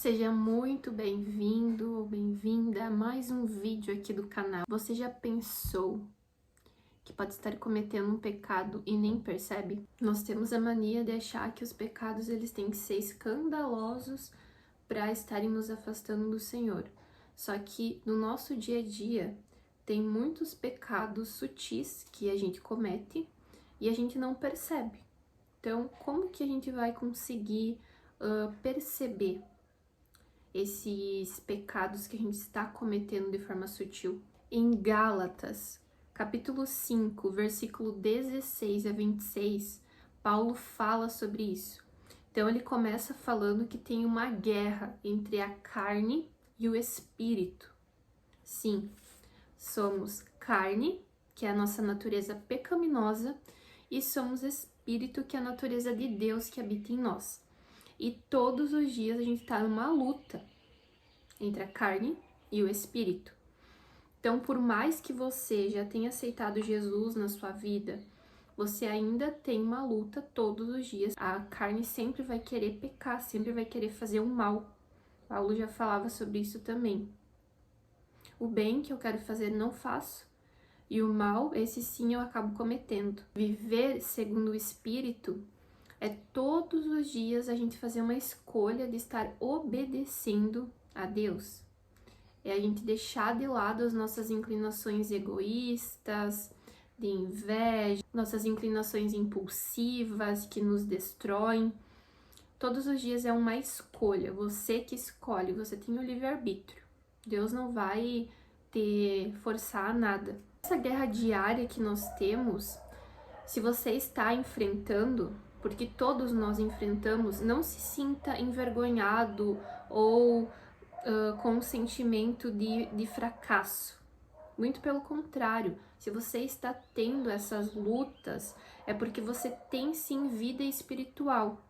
Seja muito bem-vindo ou bem-vinda a mais um vídeo aqui do canal. Você já pensou que pode estar cometendo um pecado e nem percebe? Nós temos a mania de achar que os pecados eles têm que ser escandalosos para estarem nos afastando do Senhor. Só que no nosso dia a dia tem muitos pecados sutis que a gente comete e a gente não percebe. Então, como que a gente vai conseguir perceber esses pecados que a gente está cometendo de forma sutil? Em Gálatas, capítulo 5, versículo 16 a 26, Paulo fala sobre isso. Então ele começa falando que tem uma guerra entre a carne e o espírito. Sim, somos carne, que é a nossa natureza pecaminosa, e somos espírito, que é a natureza de Deus que habita em nós. E todos os dias a gente está numa luta entre a carne e o espírito. Então, por mais que você já tenha aceitado Jesus na sua vida, você ainda tem uma luta todos os dias. A carne sempre vai querer pecar, sempre vai querer fazer o mal. Paulo já falava sobre isso também. O bem que eu quero fazer não faço, e o mal, esse sim eu acabo cometendo. Viver segundo o Espírito é todos os dias a gente fazer uma escolha de estar obedecendo a Deus. É a gente deixar de lado as nossas inclinações egoístas, de inveja, nossas inclinações impulsivas que nos destroem. Todos os dias é uma escolha, você que escolhe, você tem o livre-arbítrio. Deus não vai te forçar a nada. Essa guerra diária que nós temos, se você está enfrentando, porque todos nós enfrentamos, não se sinta envergonhado ou com um sentimento de fracasso. Muito pelo contrário, se você está tendo essas lutas, é porque você tem sim vida espiritual.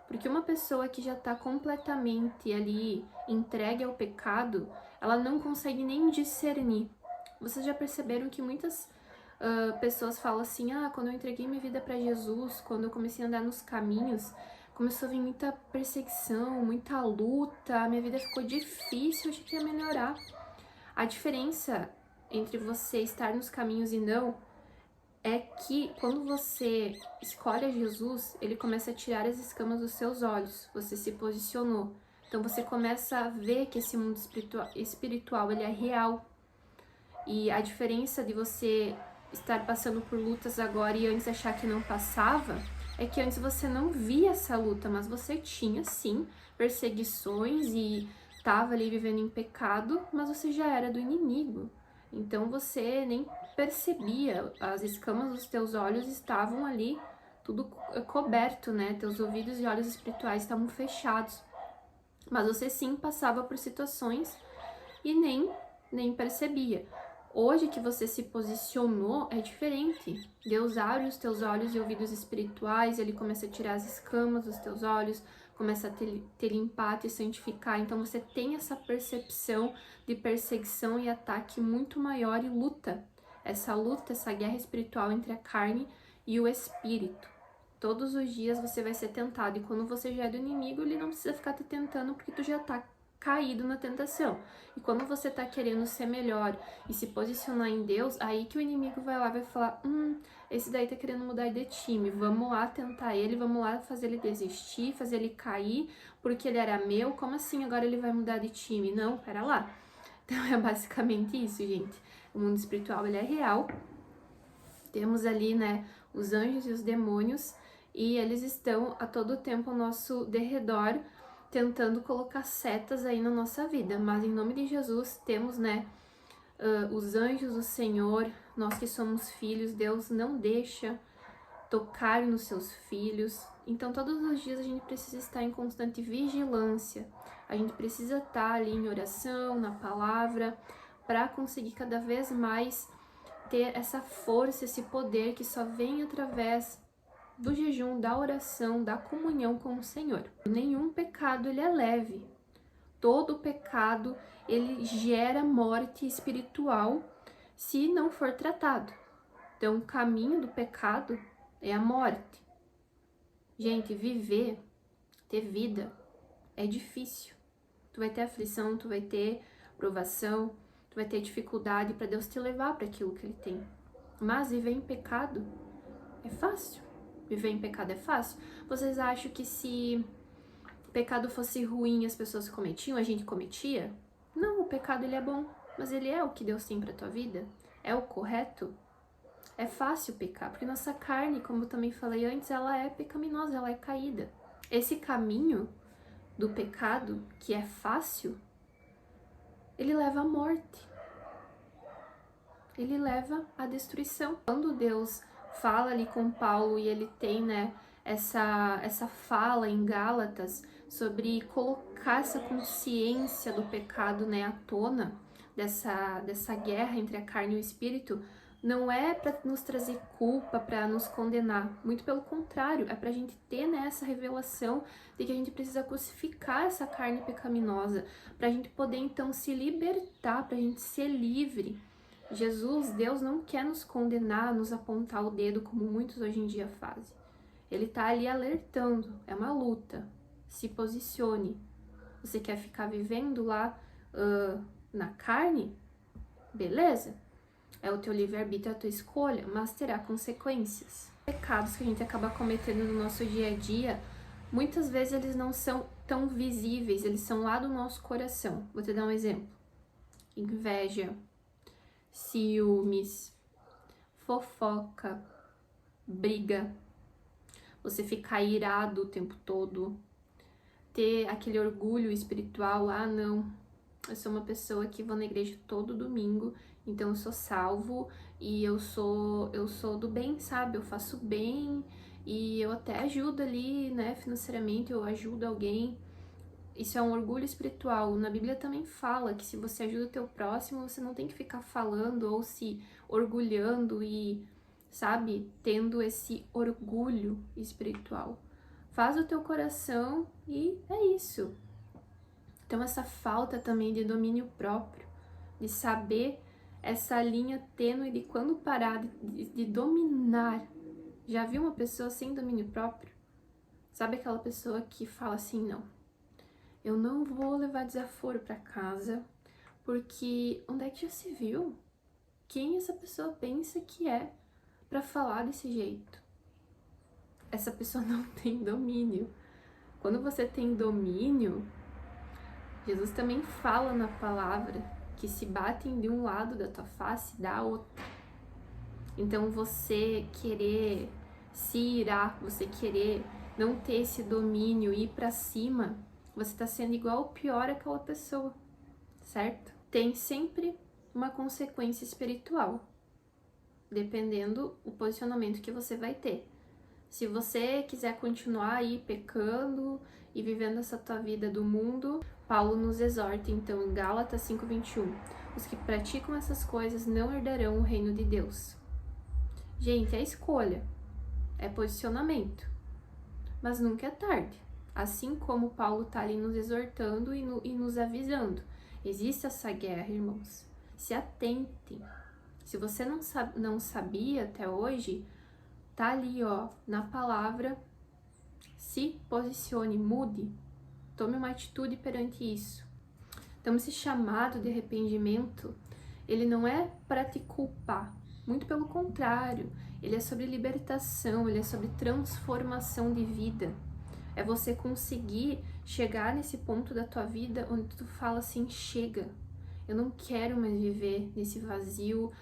Porque uma pessoa que já está completamente ali entregue ao pecado, ela não consegue nem discernir. Vocês já perceberam que muitas pessoas falam assim, quando eu entreguei minha vida para Jesus, quando eu comecei a andar nos caminhos, começou a vir muita perseguição, muita luta, minha vida ficou difícil, eu achei que ia melhorar. A diferença entre você estar nos caminhos e não é que quando você escolhe a Jesus, ele começa a tirar as escamas dos seus olhos, você se posicionou. Então você começa a ver que esse mundo espiritual ele é real. E a diferença de você estar passando por lutas agora e antes achar que não passava, é que antes você não via essa luta, mas você tinha sim perseguições e estava ali vivendo em pecado, mas você já era do inimigo. Então você nem percebia, as escamas dos teus olhos estavam ali tudo coberto, né? Teus ouvidos e olhos espirituais estavam fechados. Mas você sim passava por situações e nem percebia. Hoje que você se posicionou é diferente. Deus abre os teus olhos e ouvidos espirituais, ele começa a tirar as escamas dos teus olhos, começa a te limpar, te santificar. Então você tem essa percepção de perseguição e ataque muito maior e luta. Essa luta, essa guerra espiritual entre a carne e o espírito. Todos os dias você vai ser tentado, e quando você já é do inimigo, ele não precisa ficar te tentando porque tu já tá caído na tentação. E quando você tá querendo ser melhor e se posicionar em Deus, aí que o inimigo vai lá e vai falar, esse daí tá querendo mudar de time, vamos lá tentar ele, vamos lá fazer ele desistir, fazer ele cair, porque ele era meu, como assim agora ele vai mudar de time? Não, pera lá. Então é basicamente isso, gente. O mundo espiritual, ele é real. Temos ali, né, os anjos e os demônios, e eles estão a todo tempo ao nosso derredor, tentando colocar setas aí na nossa vida. Mas em nome de Jesus temos, né, os anjos do Senhor, nós que somos filhos, Deus não deixa tocar nos seus filhos. Então todos os dias a gente precisa estar em constante vigilância, a gente precisa estar ali em oração, na palavra, para conseguir cada vez mais ter essa força, esse poder que só vem através do jejum, da oração, da comunhão com o Senhor. Nenhum pecado ele é leve. Todo pecado ele gera morte espiritual se não for tratado. Então, o caminho do pecado é a morte. Gente, viver, ter vida é difícil. Tu vai ter aflição, tu vai ter provação, tu vai ter dificuldade para Deus te levar para aquilo que Ele tem. Mas viver em pecado é fácil. Viver em pecado é fácil. Vocês acham que se o pecado fosse ruim as pessoas cometiam, a gente cometia? Não, o pecado ele é bom, mas ele é o que Deus tem para tua vida? É o correto? É fácil pecar, porque nossa carne, como eu também falei antes, ela é pecaminosa, ela é caída. Esse caminho do pecado, que é fácil, ele leva à morte. Ele leva à destruição. Quando Deus fala ali com Paulo e ele tem, né, essa fala em Gálatas sobre colocar essa consciência do pecado, né, à tona, dessa guerra entre a carne e o espírito, não é para nos trazer culpa, para nos condenar. Muito pelo contrário, é para a gente ter, né, essa revelação de que a gente precisa crucificar essa carne pecaminosa, para a gente poder então se libertar, para a gente ser livre. Jesus, Deus não quer nos condenar, nos apontar o dedo como muitos hoje em dia fazem. Ele tá ali alertando, é uma luta. Se posicione. Você quer ficar vivendo lá na carne? Beleza? É o teu livre-arbítrio, é a tua escolha, mas terá consequências. Pecados que a gente acaba cometendo no nosso dia a dia, muitas vezes eles não são tão visíveis, eles são lá do nosso coração. Vou te dar um exemplo. Inveja, ciúmes, fofoca, briga, você ficar irado o tempo todo, ter aquele orgulho espiritual, ah não, eu sou uma pessoa que vou na igreja todo domingo, então eu sou salvo e eu sou do bem, sabe? Eu faço bem e eu até ajudo ali, né, financeiramente, eu ajudo alguém. Isso é um orgulho espiritual. Na Bíblia também fala que se você ajuda o teu próximo, você não tem que ficar falando ou se orgulhando e, sabe, tendo esse orgulho espiritual. Faz o teu coração e é isso. Então essa falta também de domínio próprio, de saber essa linha tênue de quando parar de dominar. Já viu uma pessoa sem domínio próprio? Sabe aquela pessoa que fala assim, não, eu não vou levar desaforo para casa, porque onde é que já se viu? Quem essa pessoa pensa que é para falar desse jeito? Essa pessoa não tem domínio. Quando você tem domínio, Jesus também fala na palavra que se batem de um lado da tua face, dá outro. Então você querer se irar, você querer não ter esse domínio, ir para cima, você tá sendo igual ou pior aquela pessoa, certo? Tem sempre uma consequência espiritual, dependendo do posicionamento que você vai ter. Se você quiser continuar aí pecando e vivendo essa tua vida do mundo, Paulo nos exorta, então, em Gálatas 5:21, os que praticam essas coisas não herdarão o reino de Deus. Gente, é escolha, é posicionamento, mas nunca é tarde. Assim como Paulo está ali nos exortando e nos avisando. Existe essa guerra, irmãos. Se atentem. Se você não sabia até hoje, tá ali, ó, na palavra. Se posicione, mude. Tome uma atitude perante isso. Então, esse chamado de arrependimento, ele não é para te culpar. Muito pelo contrário. Ele é sobre libertação, ele é sobre transformação de vida. É você conseguir chegar nesse ponto da tua vida onde tu fala assim, chega, eu não quero mais viver nesse vazio,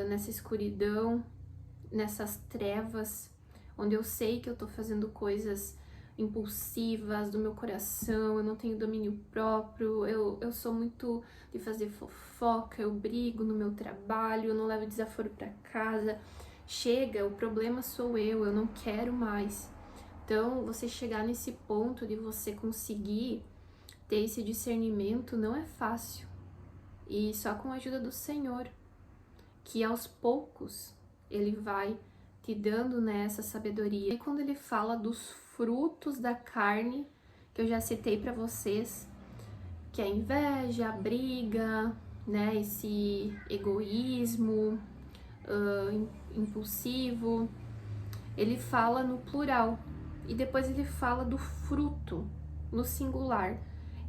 nessa escuridão, nessas trevas, onde eu sei que eu tô fazendo coisas impulsivas do meu coração, eu não tenho domínio próprio, eu sou muito de fazer fofoca, eu brigo no meu trabalho, eu não levo desaforo pra casa. Chega, o problema sou eu não quero mais. Então, você chegar nesse ponto de você conseguir ter esse discernimento não é fácil. E só com a ajuda do Senhor, que aos poucos Ele vai te dando nessa sabedoria. E quando Ele fala dos frutos da carne, que eu já citei para vocês, que é a inveja, a briga, né, esse egoísmo impulsivo, Ele fala no plural. E depois ele fala do fruto, no singular.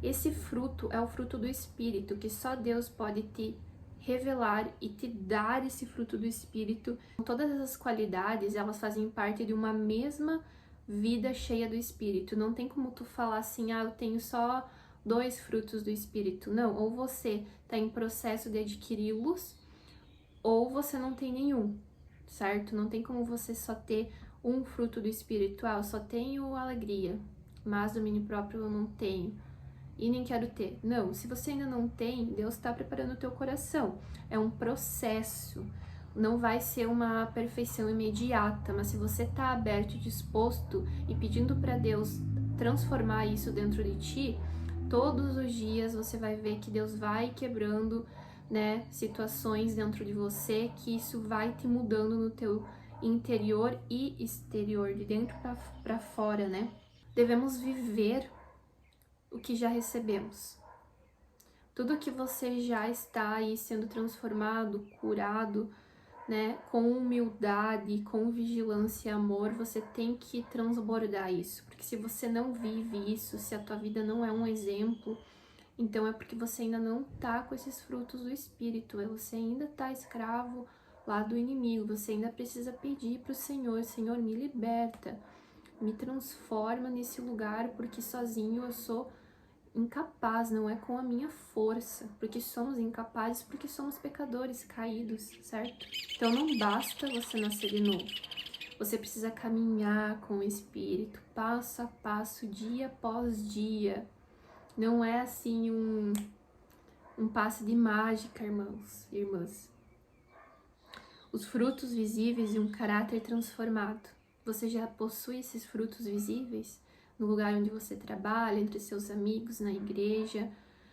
Esse fruto é o fruto do Espírito, que só Deus pode te revelar e te dar esse fruto do Espírito. Todas essas qualidades, elas fazem parte de uma mesma vida cheia do Espírito. Não tem como tu falar assim, eu tenho só 2 frutos do Espírito. Não, ou você está em processo de adquiri-los, ou você não tem nenhum, certo? Não tem como você só ter um fruto do Espírito. Eu só tenho alegria, mas domínio próprio eu não tenho. E nem quero ter. Não, se você ainda não tem, Deus está preparando o teu coração. É um processo. Não vai ser uma perfeição imediata, mas se você está aberto e disposto e pedindo para Deus transformar isso dentro de ti, todos os dias você vai ver que Deus vai quebrando, né, situações dentro de você, que isso vai te mudando no teu interior e exterior, de dentro para fora, né? Devemos viver o que já recebemos. Tudo que você já está aí sendo transformado, curado, né, com humildade, com vigilância e amor, você tem que transbordar isso. Porque se você não vive isso, se a tua vida não é um exemplo, então é porque você ainda não tá com esses frutos do Espírito, você ainda tá escravo lá do inimigo, você ainda precisa pedir pro Senhor, Senhor, me liberta, me transforma nesse lugar, porque sozinho eu sou incapaz, não é com a minha força, porque somos incapazes, porque somos pecadores caídos, certo? Então não basta você nascer de novo, você precisa caminhar com o Espírito, passo a passo, dia após dia. Não é assim um passe de mágica, irmãos e irmãs. Os frutos visíveis e um caráter transformado. Você já possui esses frutos visíveis? No lugar onde você trabalha, entre seus amigos, na igreja.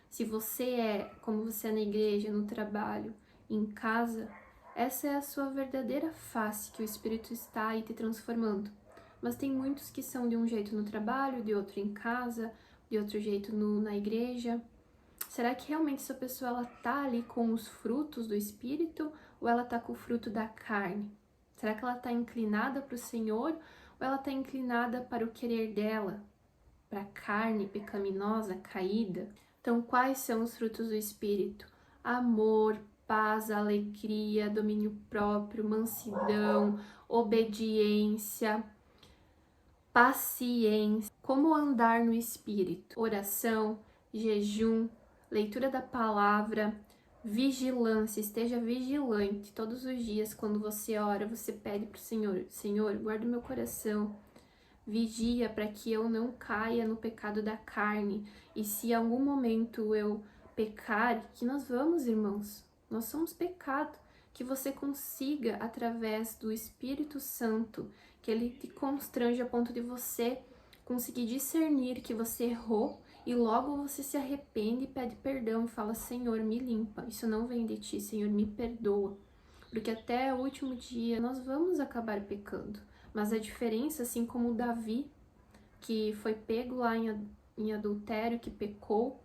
Se você é como você é na igreja, no trabalho, em casa, essa é a sua verdadeira face que o Espírito está aí te transformando. Mas tem muitos que são de um jeito no trabalho, de outro em casa, de outro jeito na igreja. Será que realmente essa pessoa ela tá ali com os frutos do Espírito ou ela tá com o fruto da carne? Será que ela tá inclinada para o Senhor ou ela tá inclinada para o querer dela, para a carne pecaminosa, caída? Então, quais são os frutos do Espírito? Amor, paz, alegria, domínio próprio, mansidão, obediência, paciência. Como andar no Espírito? Oração, jejum, leitura da palavra, vigilância. Esteja vigilante todos os dias. Quando você ora, você pede para o Senhor: Senhor, guarda o meu coração, vigia para que eu não caia no pecado da carne. E se em algum momento eu pecar, que nós vamos, irmãos, nós somos pecado, que você consiga, através do Espírito Santo, que ele te constrange a ponto de você conseguir discernir que você errou e logo você se arrepende e pede perdão e fala: Senhor, me limpa, isso não vem de ti, Senhor, me perdoa. Porque até o último dia nós vamos acabar pecando. Mas a diferença, assim como Davi, que foi pego lá em adultério, que pecou,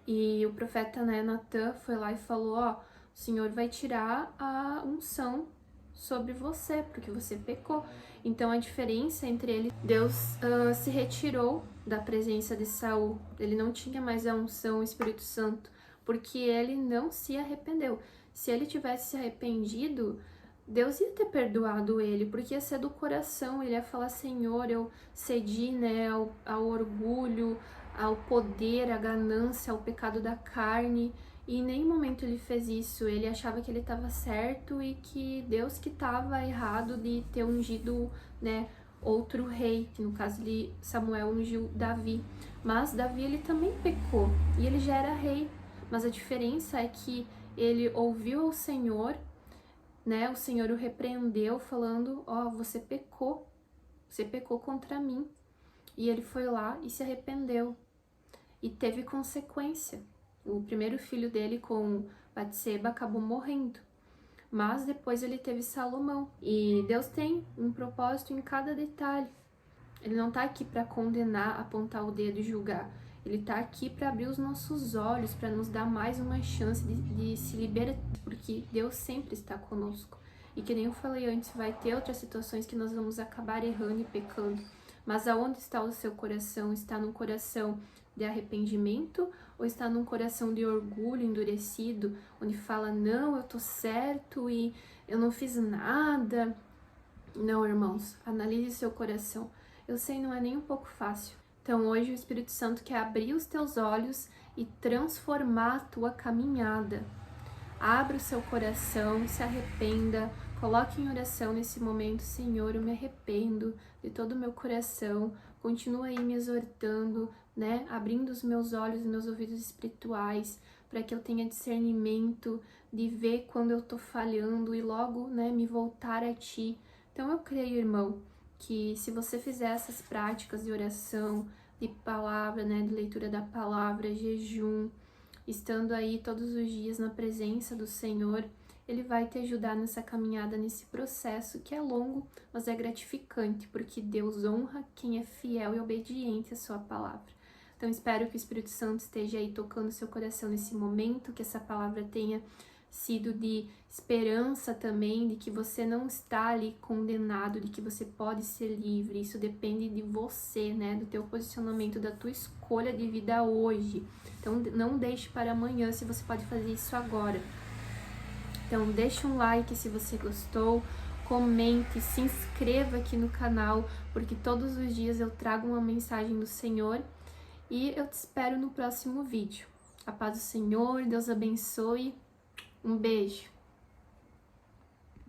e o profeta, né, Natan foi lá e falou: ó, o Senhor vai tirar a unção sobre você, porque você pecou. Então a diferença entre ele, Deus se retirou da presença de Saul, ele não tinha mais a unção, o Espírito Santo, porque ele não se arrependeu. Se ele tivesse se arrependido, Deus ia ter perdoado ele, porque ia ser do coração, ele ia falar: Senhor, eu cedi, né, ao orgulho, ao poder, à ganância, ao pecado da carne, e em nenhum momento ele fez isso. Ele achava que ele estava certo e que Deus que estava errado de ter ungido, né, outro rei, que no caso Samuel ungiu Davi. Mas Davi, ele também pecou, e ele já era rei, mas a diferença é que ele ouviu ao Senhor, né, o Senhor o repreendeu falando: ó, você pecou contra mim. E ele foi lá e se arrependeu. E teve consequência. O primeiro filho dele com Batseba acabou morrendo. Mas depois ele teve Salomão. E Deus tem um propósito em cada detalhe. Ele não tá aqui para condenar, apontar o dedo e julgar. Ele tá aqui para abrir os nossos olhos, para nos dar mais uma chance de se libertar, porque Deus sempre está conosco. E que nem eu falei antes, vai ter outras situações que nós vamos acabar errando e pecando. Mas aonde está o seu coração? Está num coração de arrependimento ou está num coração de orgulho endurecido, onde fala, não, eu tô certo e eu não fiz nada. Não, irmãos, analise seu coração. Eu sei, não é nem um pouco fácil. Então hoje o Espírito Santo quer abrir os teus olhos e transformar a tua caminhada. Abra o seu coração, se arrependa, coloque em oração nesse momento, Senhor, eu me arrependo de todo o meu coração, continua aí me exortando, né, abrindo os meus olhos e meus ouvidos espirituais, para que eu tenha discernimento de ver quando eu tô falhando e logo, né, me voltar a Ti. Então eu creio, irmão, que se você fizer essas práticas de oração, de palavra, né, de leitura da palavra, jejum, estando aí todos os dias na presença do Senhor, Ele vai te ajudar nessa caminhada, nesse processo que é longo, mas é gratificante, porque Deus honra quem é fiel e obediente à sua palavra. Então espero que o Espírito Santo esteja aí tocando seu coração nesse momento, que essa palavra tenha sido de esperança também, de que você não está ali condenado, de que você pode ser livre. Isso depende de você, né, do teu posicionamento, da tua escolha de vida hoje. Então não deixe para amanhã, se você pode fazer isso agora. Então deixa um like se você gostou, comente, se inscreva aqui no canal, porque todos os dias eu trago uma mensagem do Senhor e eu te espero no próximo vídeo. A paz do Senhor, Deus abençoe, um beijo!